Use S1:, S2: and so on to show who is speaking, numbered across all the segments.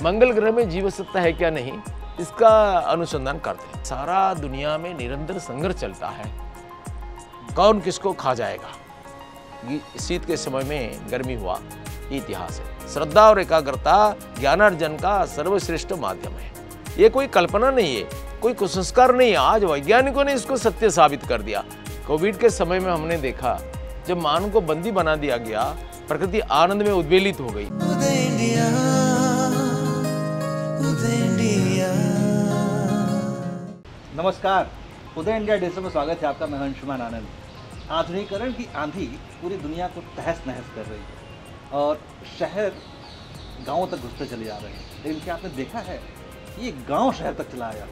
S1: मंगल ग्रह में जीव सत्ता है क्या नहीं, इसका अनुसंधान करते हैं। सारा दुनिया में निरंतर संघर्ष चलता है, कौन किसको खा जाएगा। शीत के समय में गर्मी हुआ, ये इतिहास है। श्रद्धा और एकाग्रता ज्ञानार्जन का सर्वश्रेष्ठ माध्यम है। ये कोई कल्पना नहीं है, कोई कुसंस्कार नहीं है। आज वैज्ञानिकों ने इसको सत्य साबित कर दिया। कोविड के समय में हमने देखा, जब मानव को बंदी बना दिया गया, प्रकृति आनंद में उद्वेलित हो गई।
S2: नमस्कार, उदय इंडिया डिजिटल में स्वागत है आपका। मैं अंशुमान आनंद। आधुनिकीकरण की आंधी पूरी दुनिया को तहस नहस कर रही है और शहर गांवों तक घुसते चले जा रहे हैं। लेकिन क्या आपने देखा है ये गांव शहर तक चला आया हो?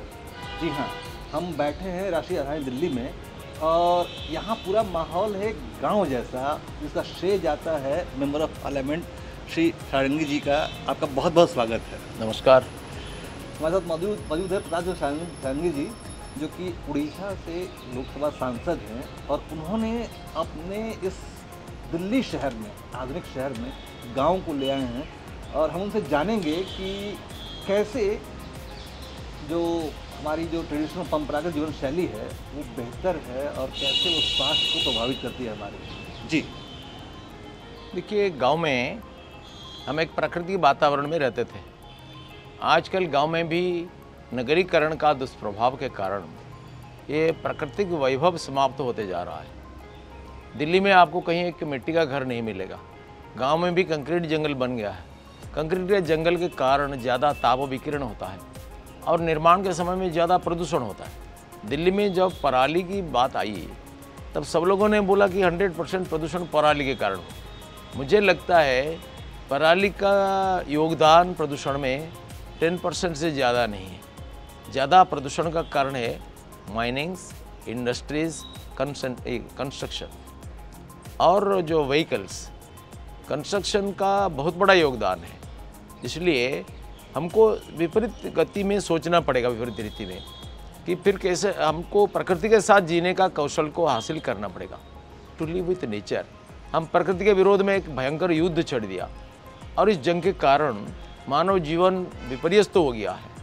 S2: जी हाँ, हम बैठे हैं राष्ट्रीय राजधानी दिल्ली में और यहाँ पूरा माहौल है गांव जैसा, जिसका श्रेय जाता है मेंबर ऑफ पार्लियामेंट श्री सारंगी जी का। आपका बहुत बहुत स्वागत है।
S1: नमस्कार।
S2: हमारे साथ मौजूद है प्रताप सारंगी जी, जो कि उड़ीसा से लोकसभा सांसद हैं और उन्होंने अपने इस दिल्ली शहर में, आधुनिक शहर में गांव को ले आए हैं और हम उनसे जानेंगे कि कैसे जो हमारी जो ट्रेडिशनल परंपरागत जीवन शैली है वो बेहतर है और कैसे वो स्वास्थ्य को प्रभावित करती है हमारे। जी
S1: देखिए, गांव में हम एक प्राकृतिक वातावरण में रहते थे। आजकल गांव में भी नगरीकरण का दुष्प्रभाव के कारण ये प्राकृतिक वैभव समाप्त होते जा रहा है। दिल्ली में आपको कहीं एक मिट्टी का घर नहीं मिलेगा। गांव में भी कंक्रीट जंगल बन गया है। कंक्रीट के जंगल के कारण ज़्यादा ताप विकिरण होता है और निर्माण के समय में ज़्यादा प्रदूषण होता है। दिल्ली में जब पराली की बात आई तब सब लोगों ने बोला कि 100% प्रदूषण पराली के कारण हो। मुझे लगता है पराली का योगदान प्रदूषण में 10% से ज़्यादा नहीं है। ज़्यादा प्रदूषण का कारण है माइनिंग्स, इंडस्ट्रीज़, कंस्ट्रक्शन और जो व्हीकल्स। कंस्ट्रक्शन का बहुत बड़ा योगदान है। इसलिए हमको विपरीत गति में सोचना पड़ेगा, विपरीत रीति में, कि फिर कैसे हमको प्रकृति के साथ जीने का कौशल को हासिल करना पड़ेगा। To live with nature. हम प्रकृति के विरोध में एक भयंकर युद्ध छेड़ दिया और इस जंग के कारण मानव जीवन विपर्यस्त हो गया है।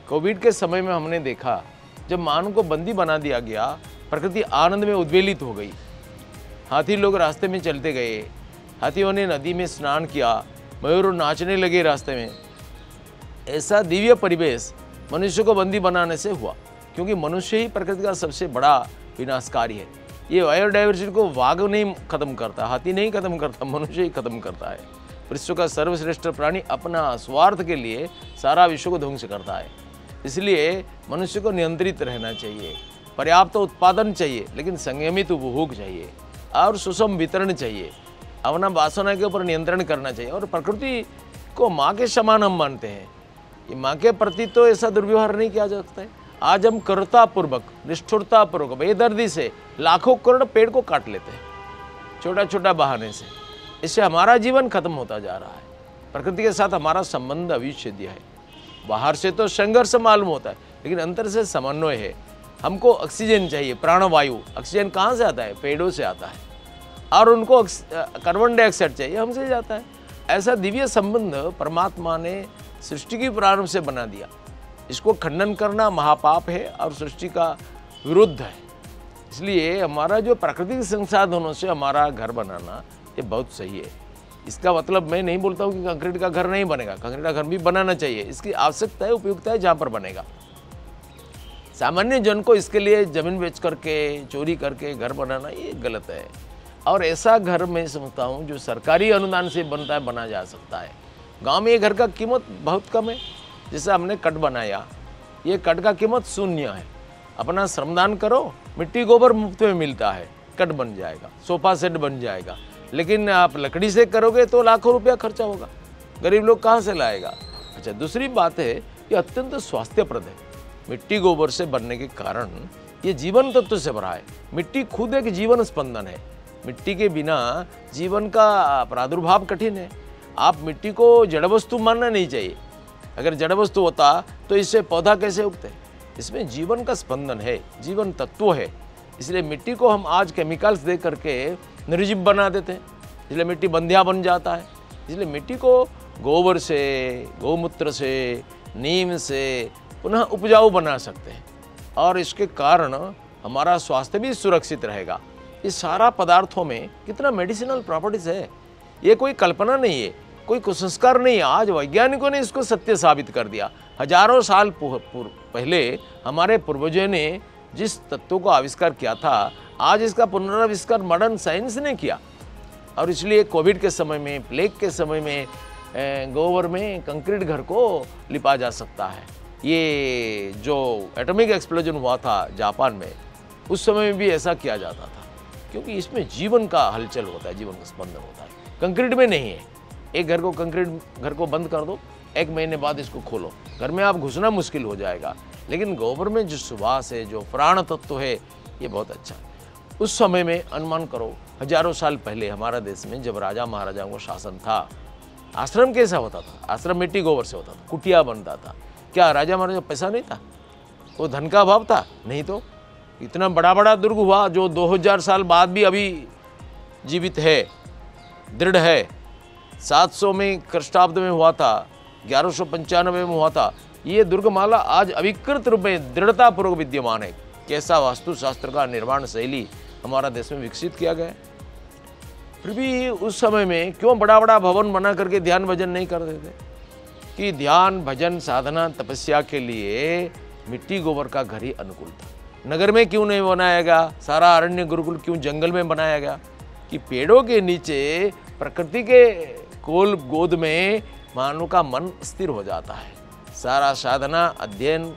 S1: कोविड के समय में हमने देखा, जब मानव को बंदी बना दिया गया, प्रकृति आनंद में उद्वेलित हो गई। हाथी लोग रास्ते में चलते गए, हाथियों ने नदी में स्नान किया, मयूर नाचने लगे रास्ते में। ऐसा दिव्य परिवेश मनुष्य को बंदी बनाने से हुआ, क्योंकि मनुष्य ही प्रकृति का सबसे बड़ा विनाशकारी है। ये बायोडाइवर्सिटी को वाघ नहीं खत्म करता, हाथी नहीं खत्म करता, मनुष्य ही खत्म करता है। विश्व का सर्वश्रेष्ठ प्राणी अपना स्वार्थ के लिए सारा विश्व को ध्वंस करता है। इसलिए मनुष्य को नियंत्रित रहना चाहिए। पर्याप्त उत्पादन चाहिए, लेकिन संयमित उपभोग चाहिए और सुषम वितरण चाहिए। अपना वासना के ऊपर नियंत्रण करना चाहिए। और प्रकृति को माँ के समान हम मानते हैं। ये माँ के प्रति तो ऐसा दुर्व्यवहार नहीं किया जा सकता है। आज हम कर्तापूर्वक, निष्ठुरतापूर्वक, बेदर्दी से लाखों करोड़ पेड़ को काट लेते हैं, छोटा छोटा बहाने से। इससे हमारा जीवन खत्म होता जा रहा है। प्रकृति के साथ हमारा संबंध अविच्छेद्य है। बाहर से तो संघर्ष मालूम होता है, लेकिन अंतर से समन्वय है। हमको ऑक्सीजन चाहिए, प्राणवायु। ऑक्सीजन कहाँ से आता है? पेड़ों से आता है। और उनको कार्बन डाइऑक्साइड चाहिए, हमसे जाता है। ऐसा दिव्य संबंध परमात्मा ने सृष्टि की प्रारंभ से बना दिया। इसको खंडन करना महापाप है और सृष्टि का विरुद्ध है। इसलिए हमारा जो प्राकृतिक संसाधनों से हमारा घर बनाना ये बहुत सही है। इसका मतलब मैं नहीं बोलता हूँ कि कंक्रीट का घर नहीं बनेगा। कंक्रीट का घर भी बनाना चाहिए, इसकी आवश्यकता है, उपयुक्ता है जहाँ पर बनेगा। सामान्य जन को इसके लिए ज़मीन बेच करके, चोरी करके घर बनाना ये गलत है। और ऐसा घर मैं समझता हूँ जो सरकारी अनुदान से बनता है, बना जा सकता है। गांव में ये घर का कीमत बहुत कम है। जैसे हमने कट बनाया, ये कट का कीमत शून्य है। अपना श्रमदान करो, मिट्टी गोबर मुफ्त में मिलता है, कट बन जाएगा, सोफा सेट बन जाएगा। लेकिन आप लकड़ी से करोगे तो लाखों रुपया खर्चा होगा। गरीब लोग कहाँ से लाएगा? अच्छा, दूसरी बात है, ये अत्यंत स्वास्थ्यप्रद है। मिट्टी गोबर से बनने के कारण ये जीवन तत्व से भरा है। मिट्टी खुद एक जीवन स्पंदन है। मिट्टी के बिना जीवन का प्रादुर्भाव कठिन है। आप मिट्टी को जड़ वस्तु मानना नहीं चाहिए। अगर जड़ वस्तु होता तो इससे पौधा कैसे उगते? इसमें जीवन का स्पंदन है, जीवन तत्व है। इसलिए मिट्टी को हम आज केमिकल्स दे करके निर्जीव बना देते हैं, इसलिए मिट्टी बंधिया बन जाता है। इसलिए मिट्टी को गोबर से, गौमूत्र से, नीम से पुनः उपजाऊ बना सकते हैं और इसके कारण हमारा स्वास्थ्य भी सुरक्षित रहेगा। इस सारा पदार्थों में कितना मेडिसिनल प्रॉपर्टीज है, ये कोई कल्पना नहीं है, कोई कुसंस्कार नहीं है। आज वैज्ञानिकों ने इसको सत्य साबित कर दिया। हजारों साल पहले हमारे पूर्वजों ने जिस तत्वों को आविष्कार किया था, आज इसका पुनराविष्कार मॉडर्न साइंस ने किया। और इसलिए कोविड के समय में, प्लेग के समय में गोबर में कंक्रीट घर को लिपा जा सकता है। ये जो एटॉमिक एक्सप्लोजन हुआ था जापान में, उस समय में भी ऐसा किया जाता था, क्योंकि इसमें जीवन का हलचल होता है, जीवन का स्पंदन होता है। कंक्रीट में नहीं है। एक घर को कंक्रीट घर को बंद कर दो, 1 महीने बाद इसको खोलो, घर में आप घुसना मुश्किल हो जाएगा। लेकिन गोबर में जो सुवास है, जो प्राण तत्व है, ये बहुत अच्छा है। उस समय में अनुमान करो, हजारों साल पहले हमारा देश में जब राजा महाराजाओं को शासन था, आश्रम कैसा होता था? आश्रम मिट्टी गोबर से होता था, कुटिया बनता था। क्या राजा महाराजा पैसा नहीं था? वो धन का अभाव था? नहीं। तो इतना बड़ा बड़ा दुर्ग हुआ जो 2000 साल बाद भी अभी जीवित है, दृढ़ है। 700 में ख्रीष्टाब्द में हुआ था, 1195 में हुआ था। ये दुर्गमाला आज अविकृत रूप में दृढ़तापूर्वक विद्यमान है। कैसा वास्तुशास्त्र का निर्माण शैली हमारा देश में विकसित किया गया है। फिर भी उस समय में क्यों बड़ा बड़ा भवन बना करके ध्यान भजन नहीं कर देते? कि ध्यान भजन साधना तपस्या के लिए मिट्टी गोबर का घर ही अनुकूल था। नगर में क्यों नहीं बनाया गया? सारा अरण्य गुरुकुल क्यों जंगल में बनाया गया? कि पेड़ों के नीचे प्रकृति के कोल गोद में मानव का मन स्थिर हो जाता है। सारा साधना, अध्ययन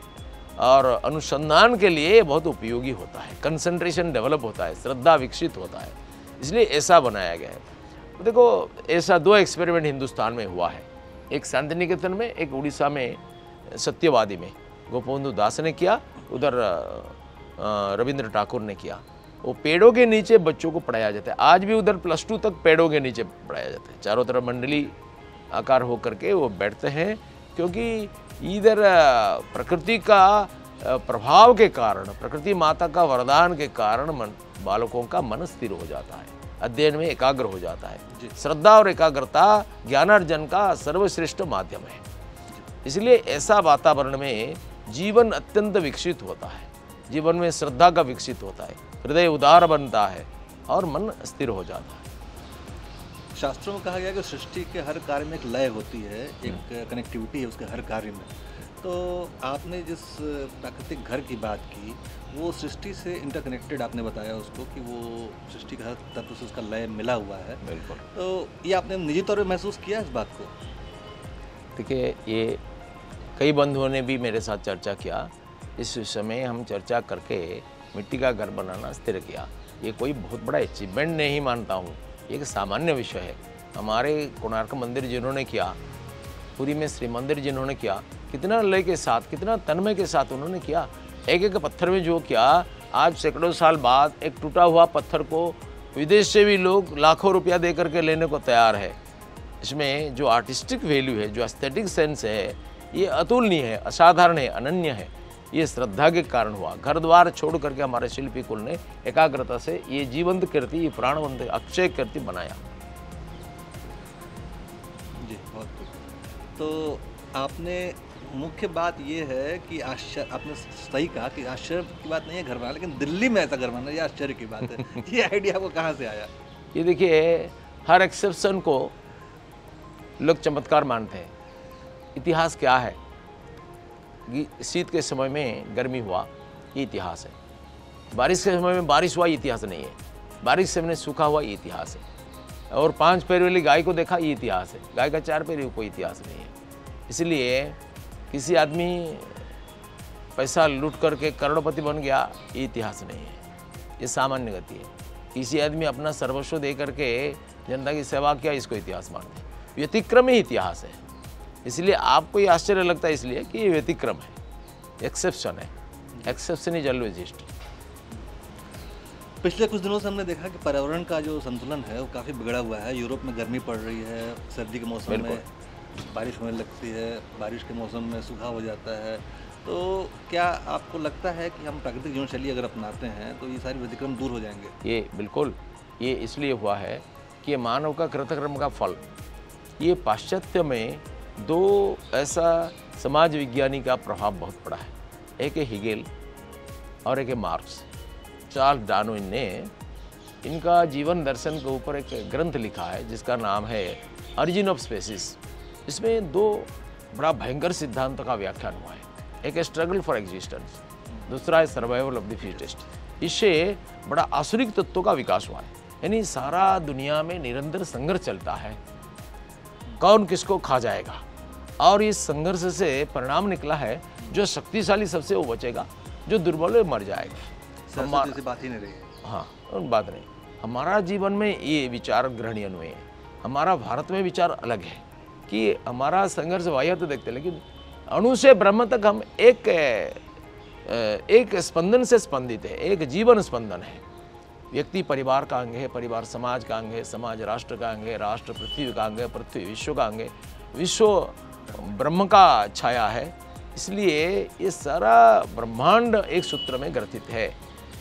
S1: और अनुसंधान के लिए बहुत उपयोगी होता है। कंसंट्रेशन डेवलप होता है, श्रद्धा विकसित होता है, इसलिए ऐसा बनाया गया है। देखो, ऐसा 2 एक्सपेरिमेंट हिंदुस्तान में हुआ है। एक शांति निकेतन में, एक उड़ीसा में सत्यवादी में गोपबंधु दास ने किया, उधर रविंद्र ठाकुर ने किया। वो पेड़ों के नीचे बच्चों को पढ़ाया जाता है। आज भी उधर +2 तक पेड़ों के नीचे पढ़ाया जाता है। चारों तरफ मंडली आकार हो करके वो बैठते हैं, क्योंकि इधर प्रकृति का प्रभाव के कारण, प्रकृति माता का वरदान के कारण बालकों का मन स्थिर हो जाता है, अध्ययन में एकाग्र हो जाता है। श्रद्धा और एकाग्रता ज्ञानार्जन का सर्वश्रेष्ठ माध्यम है। इसलिए ऐसा वातावरण में जीवन अत्यंत विकसित होता है, जीवन में श्रद्धा का विकसित होता है, हृदय उदार बनता है और मन स्थिर हो जाता है।
S2: शास्त्रों में कहा गया कि सृष्टि के हर कार्य में एक लय होती है, एक कनेक्टिविटी है उसके हर कार्य में। तो आपने जिस प्राकृतिक घर की बात की, वो सृष्टि से इंटरकनेक्टेड आपने बताया उसको, कि वो सृष्टि का हर तत्व से उसका लय मिला हुआ है।
S1: बिल्कुल।
S2: तो ये आपने निजी तौर पर महसूस किया इस बात को?
S1: देखिए, ये कई बंधुओं ने भी मेरे साथ चर्चा किया। इस समय हम चर्चा करके मिट्टी का घर बनाना स्थिर किया। ये कोई बहुत बड़ा अचीवमेंट नहीं मानता हूँ, एक सामान्य विषय है। हमारे कोणार्क मंदिर जिन्होंने किया, पुरी में श्री मंदिर जिन्होंने किया, कितना लय के साथ, कितना तन्मय के साथ उन्होंने किया। एक एक पत्थर में जो किया, आज सैकड़ों साल बाद एक टूटा हुआ पत्थर को विदेश से भी लोग लाखों रुपया दे करके लेने को तैयार है। इसमें जो आर्टिस्टिक वैल्यू है, जो एस्थेटिक सेंस है, ये अतुलनीय है, असाधारण है, अनन्य है। ये श्रद्धा के कारण हुआ। घर द्वार छोड़ करके हमारे शिल्पी कुल ने एकाग्रता से ये जीवंत कीर्ति, ये प्राणवंत अक्षय कीर्ति बनाया।
S2: जी, बहुत खूब। तो आपने मुख्य बात ये है कि आश्चर्य, आपने सही कहा कि आश्चर्य की बात नहीं है घर बनाना, लेकिन दिल्ली में ऐसा घर बनाना ये आश्चर्य की बात है। ये आइडिया आपको कहाँ से आया?
S1: ये देखिए, हर एक्सेप्शन को लोग चमत्कार मानते हैं। इतिहास क्या है? शीत के समय में गर्मी हुआ, ये इतिहास है। बारिश के समय में बारिश हुआ, ये इतिहास नहीं है। बारिश से मैंने सूखा हुआ, ये इतिहास है। और 5 पैर वाली गाय को देखा, ये इतिहास है। गाय का 4 पैर कोई इतिहास नहीं है। इसलिए किसी आदमी पैसा लूट करके करोड़पति बन गया, ये इतिहास नहीं है, ये सामान्य गति है। किसी आदमी अपना सर्वस्व दे करके जनता की सेवा किया, इसको इतिहास मानते हैं। व्यतिक्रम ही इतिहास है। इसलिए आपको ये आश्चर्य लगता है, इसलिए कि ये व्यतिक्रम है, एक्सेप्शन है। Exception is always history.
S2: पिछले कुछ दिनों से हमने देखा कि पर्यावरण का जो संतुलन है वो काफ़ी बिगड़ा हुआ है। यूरोप में गर्मी पड़ रही है, सर्दी के मौसम में बारिश होने लगती है, बारिश के मौसम में सूखा हो जाता है। तो क्या आपको लगता है कि हम प्राकृतिक जीवन शैली अगर अपनाते हैं तो ये सारी व्यतिक्रम दूर हो जाएंगे?
S1: ये बिल्कुल, ये इसलिए हुआ है कि मानव का कृतकर्म का फल ये पाश्चात्य में दो ऐसा समाज विज्ञानी का प्रभाव बहुत पड़ा है। एक है हिगेल और एक है मार्क्स। चार्ल्स डार्विन ने इनका जीवन दर्शन के ऊपर एक ग्रंथ लिखा है जिसका नाम है ऑरिजिन ऑफ स्पेसीज। इसमें दो बड़ा भयंकर सिद्धांतों का व्याख्यान हुआ है। एक है स्ट्रगल फॉर एग्जिस्टेंस, दूसरा है सर्वाइवल ऑफ द फिटेस्ट। इससे बड़ा आसुरिक तत्वों का विकास हुआ है, यानी सारा दुनिया में निरंतर संघर्ष चलता है, कौन किसको खा जाएगा। और इस संघर्ष से परिणाम निकला है जो शक्तिशाली सबसे वो बचेगा, जो दुर्बल है मर जाएगा।
S2: बात ही नहीं रही।
S1: हाँ, बात नहीं। हमारा जीवन में ये विचार ग्रहणीय नहीं है। हमारा भारत में विचार अलग है कि हमारा संघर्ष बाह्य तो देखते हैं, लेकिन अणु से ब्रह्म तक हम एक स्पंदन से स्पंदित है, एक जीवन स्पंदन है। व्यक्ति परिवार का अंग है, परिवार समाज का अंग है, समाज राष्ट्र का अंग है, राष्ट्र पृथ्वी का अंग है, पृथ्वी विश्व का अंग है, विश्व ब्रह्म का छाया है। इसलिए ये सारा ब्रह्मांड एक सूत्र में ग्रथित है।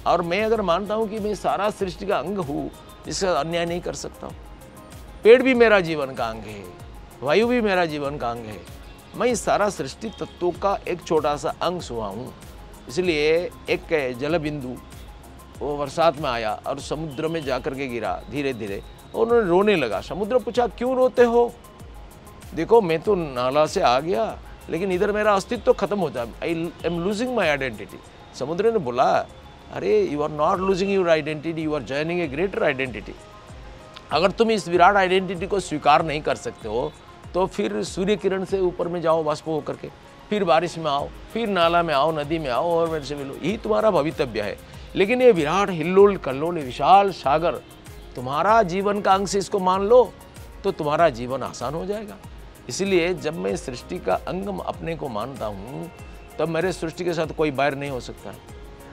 S1: और मैं अगर मानता हूँ कि मैं सारा सृष्टि का अंग हूँ, इसका अन्याय नहीं कर सकता हूँ। पेड़ भी मेरा जीवन का अंग है, वायु भी मेरा जीवन का अंग है। मैं इस सारा सृष्टि तत्वों का एक छोटा सा अंश हुआ हूँ। इसलिए एक जल बिंदु वो बरसात में आया और समुद्र में जाकर के गिरा धीरे धीरे, उन्होंने रोने लगा। समुद्र पूछा क्यों रोते हो? देखो मैं तो नाला से आ गया, लेकिन इधर मेरा अस्तित्व तो खत्म होता है, I am losing my identity. समुद्र ने बोला अरे you are not losing your identity, you are joining a greater identity. अगर तुम इस विराट आइडेंटिटी को स्वीकार नहीं कर सकते हो तो फिर सूर्य किरण से ऊपर में जाओ वाष्प होकर के, फिर बारिश में आओ, फिर नाला में आओ, नदी में आओ और मेरे से मिलो। यही तुम्हारा भवितव्य है। लेकिन ये विराट हिल्लोल कल्लोल विशाल सागर तुम्हारा जीवन का अंश, इसको मान लो तो तुम्हारा जीवन आसान हो जाएगा। इसलिए जब मैं सृष्टि का अंग अपने को मानता हूँ तब मेरे सृष्टि के साथ कोई बैर नहीं हो सकता है।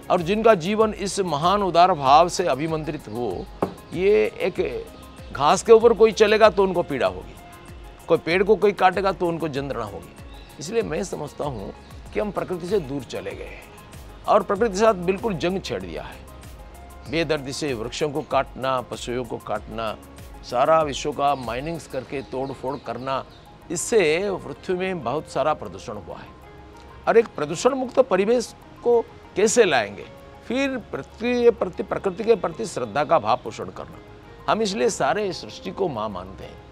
S1: और जिनका जीवन इस महान उदार भाव से अभिमंत्रित हो, ये एक घास के ऊपर कोई चलेगा तो उनको पीड़ा होगी, कोई पेड़ को कोई काटेगा तो उनको जंत्रणा होगी। इसलिए मैं समझता हूँ कि हम प्रकृति से दूर चले गए हैं और प्रकृति के साथ बिल्कुल जंग छेड़ दिया है। बेदर्दी से वृक्षों को काटना, पशुओं को काटना, सारा विश्व का माइनिंग्स करके तोड़ फोड़ करना, इससे पृथ्वी में बहुत सारा प्रदूषण हुआ है। और एक प्रदूषण मुक्त परिवेश को कैसे लाएंगे? फिर पृथ्वी के प्रति, प्रकृति के प्रति श्रद्धा का भाव पोषण करना। हम इसलिए सारे सृष्टि को माँ मानते हैं।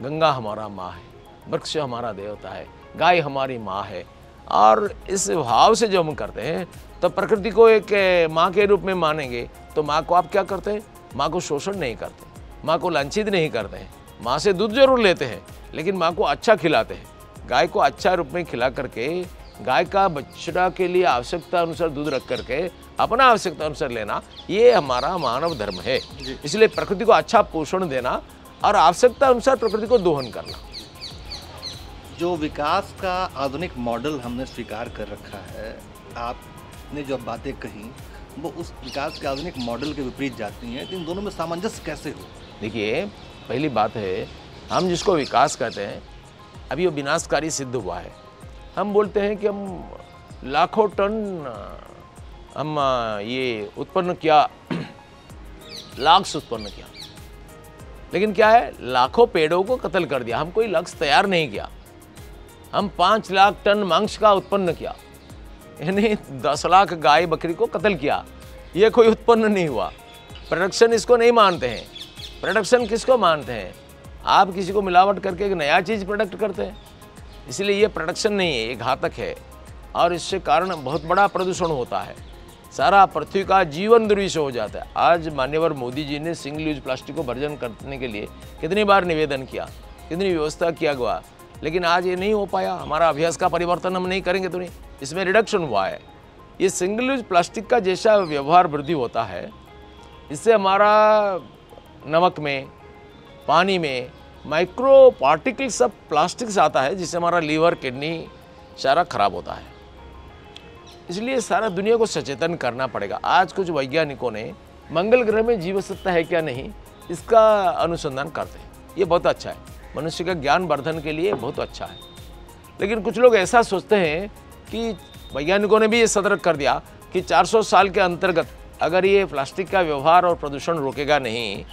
S1: गंगा हमारा माँ है, वृक्ष हमारा देवता है, गाय हमारी माँ है। और इस भाव से जो हम करते हैं तो प्रकृति को एक माँ के रूप में मानेंगे तो माँ को आप क्या करते हैं? माँ को शोषण नहीं करते, माँ को लांछित नहीं करते हैं। माँ से दूध जरूर लेते हैं लेकिन माँ को अच्छा खिलाते हैं। गाय को अच्छा रूप में खिला करके, गाय का बछड़ा के लिए आवश्यकता अनुसार दूध रख करके अपना आवश्यकता अनुसार लेना, ये हमारा मानव धर्म है। इसलिए प्रकृति को अच्छा पोषण देना और आवश्यकता अनुसार प्रकृति को दोहन करना।
S2: जो विकास का आधुनिक मॉडल हमने स्वीकार कर रखा है, आपने जो बातें कही वो उस विकास के आधुनिक मॉडल के विपरीत जाती हैं। तो इन दोनों में सामंजस्य कैसे हो?
S1: देखिए, पहली बात है, हम जिसको विकास कहते हैं अभी वो विनाशकारी सिद्ध हुआ है। हम बोलते हैं कि हम लाखों टन हम ये उत्पन्न किया, लाख उत्पन्न किया, लेकिन क्या है, लाखों पेड़ों को कत्ल कर दिया। हम कोई लक्ष्य तैयार नहीं किया। हम 5 लाख टन मांस का उत्पन्न किया, यानी 10 लाख गाय बकरी को कत्ल किया, ये कोई उत्पन्न नहीं हुआ। प्रोडक्शन इसको नहीं मानते हैं। प्रोडक्शन किसको मानते हैं? आप किसी को मिलावट करके एक नया चीज़ प्रोडक्ट करते हैं, इसलिए ये प्रोडक्शन नहीं है, ये घातक है। और इससे कारण बहुत बड़ा प्रदूषण होता है, सारा पृथ्वी का जीवन दुर्विषह हो जाता है। आज माननीय मोदी जी ने सिंगल यूज प्लास्टिक को वर्जन करने के लिए कितनी बार निवेदन किया, कितनी व्यवस्था किया गया, लेकिन आज ये नहीं हो पाया। हमारा अभ्यास का परिवर्तन हम नहीं करेंगे तो नहीं, इसमें रिडक्शन हुआ है। ये सिंगल यूज प्लास्टिक का जैसा व्यवहार वृद्धि होता है, इससे हमारा नमक में, पानी में माइक्रो पार्टिकल्स सब प्लास्टिक से आता है, जिससे हमारा लीवर, किडनी सारा खराब होता है। इसलिए सारा दुनिया को सचेतन करना पड़ेगा। आज कुछ वैज्ञानिकों ने मंगल ग्रह में जीव सत्ता है क्या नहीं, इसका अनुसंधान करते हैं। ये बहुत अच्छा है, मनुष्य का ज्ञान वर्धन के लिए बहुत अच्छा है। लेकिन कुछ लोग ऐसा सोचते हैं कि वैज्ञानिकों ने भी ये सतर्क कर दिया कि 400 साल के अंतर्गत अगर ये प्लास्टिक का व्यवहार और प्रदूषण रोकेगा नहीं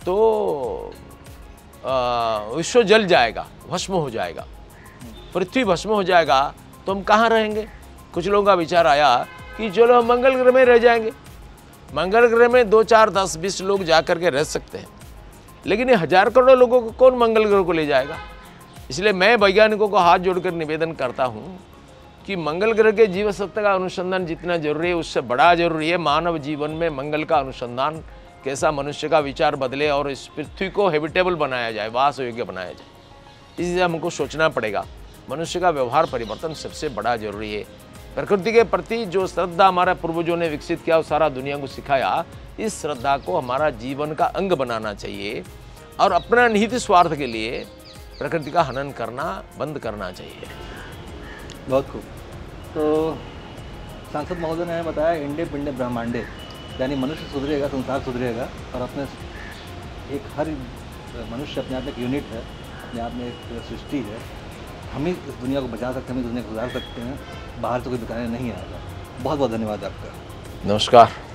S1: तो विश्व जल जाएगा, भस्म हो जाएगा, पृथ्वी भस्म हो जाएगा, तो हम कहाँ रहेंगे? कुछ लोगों का विचार आया कि चलो हम मंगल ग्रह में रह जाएंगे। मंगल ग्रह में 2, 4, 10, 20 लोग जा कर के रह सकते हैं, लेकिन ये 1000 करोड़ लोगों को कौन मंगल ग्रह को ले जाएगा? इसलिए मैं वैज्ञानिकों को हाथ जोड़कर निवेदन करता हूँ कि मंगल ग्रह के जीव सत्ता का अनुसंधान जितना जरूरी है, उससे बड़ा जरूरी है मानव जीवन में मंगल का अनुसंधान, कैसा मनुष्य का विचार बदले और इस पृथ्वी को हैबिटेबल बनाया जाए, वास योग्य बनाया जाए। इसलिए हमको सोचना पड़ेगा। मनुष्य का व्यवहार परिवर्तन सबसे बड़ा जरूरी है। प्रकृति के प्रति जो श्रद्धा हमारे पूर्वजों ने विकसित किया और सारा दुनिया को सिखाया, इस श्रद्धा को हमारा जीवन का अंग बनाना चाहिए और अपना निहित स्वार्थ के लिए प्रकृति का हनन करना बंद करना चाहिए।
S2: बहुत खूब। तो सांसद महोदय ने बताया इंडे पिंडे ब्रह्मांडे, यानी मनुष्य सुधरेगा, संसार सुधरेगा और अपने हर मनुष्य अपने आप में एक यूनिट है, अपने आप में एक सृष्टि है। हम ही इस दुनिया को बचा सकते हैं, हम इस दुनिया को सुधार सकते हैं, बाहर से कोई बिताने नहीं आएगा। बहुत बहुत धन्यवाद आपका।
S1: नमस्कार।